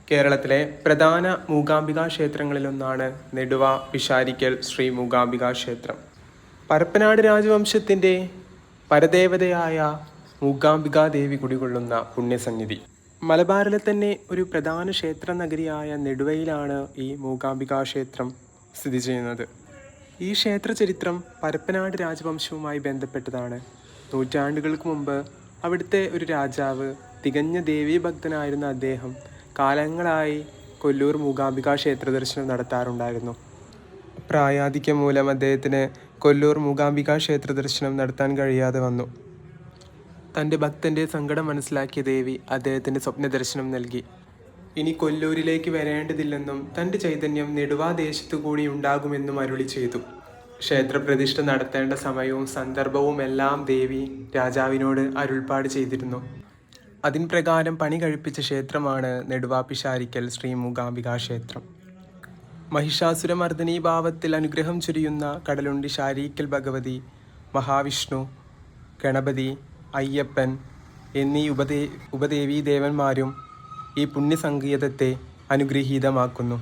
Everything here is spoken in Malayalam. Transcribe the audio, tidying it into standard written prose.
കേരളത്തിലെ പ്രധാന മൂകാംബികാ ക്ഷേത്രങ്ങളിലൊന്നാണ് നെടുവ പിഷാരിക്കൽ ശ്രീ മൂകാംബികാ ക്ഷേത്രം. പരപ്പനാട് രാജവംശത്തിൻ്റെ പരദേവതയായ മൂകാംബികാ ദേവി കുടികൊള്ളുന്ന പുണ്യസന്നിധി. മലബാറിലെ തന്നെ ഒരു പ്രധാന ക്ഷേത്ര നഗരിയായ നെടുവയിലാണ് ഈ മൂകാംബികാ ക്ഷേത്രം സ്ഥിതി ചെയ്യുന്നത്. ഈ ക്ഷേത്ര ചരിത്രം പരപ്പനാട് രാജവംശവുമായി ബന്ധപ്പെട്ടതാണ്. നൂറ്റാണ്ടുകൾക്ക് മുമ്പ് അവിടുത്തെ ഒരു രാജാവ് തികഞ്ഞ ദേവീഭക്തനായിരുന്ന അദ്ദേഹം കാലങ്ങളായി കൊല്ലൂർ മൂകാംബികാ ക്ഷേത്ര ദർശനം നടത്താറുണ്ടായിരുന്നു. പ്രായാധിക്യം മൂലം അദ്ദേഹത്തിന് കൊല്ലൂർ മൂകാംബികാ ക്ഷേത്ര ദർശനം നടത്താൻ കഴിയാതെ വന്നു. തൻ്റെ ഭക്തൻ്റെ സങ്കടം മനസ്സിലാക്കിയ ദേവി അദ്ദേഹത്തിന് സ്വപ്ന ദർശനം നൽകി. ഇനി കൊല്ലൂരിലേക്ക് വരേണ്ടതില്ലെന്നും തൻ്റെ ചൈതന്യം നെടുവാദേശത്തു കൂടി ഉണ്ടാകുമെന്നും അരുളി ചെയ്തു. ക്ഷേത്രപ്രതിഷ്ഠ നടത്തേണ്ട സമയവും സന്ദർഭവും എല്ലാം ദേവി രാജാവിനോട് അരുൾപ്പാട് ചെയ്തിരുന്നു. അതിൻ പ്രകാരം പണി കഴിപ്പിച്ച ക്ഷേത്രമാണ് നെടുവ പിഷാരിക്കൽ ശ്രീ മൂകാംബികാ ക്ഷേത്രം. മഹിഷാസുരമർദ്ദിനി ഭാവത്തിൽ അനുഗ്രഹം ചൊരിയുന്ന കടലുണ്ടി ശാരീക്കൽ ഭഗവതി, മഹാവിഷ്ണു, ഗണപതി, അയ്യപ്പൻ എന്നീ ഉപദേവീ ദേവന്മാരും ഈ പുണ്യസങ്കേതത്തെ അനുഗ്രഹീതമാക്കുന്നു.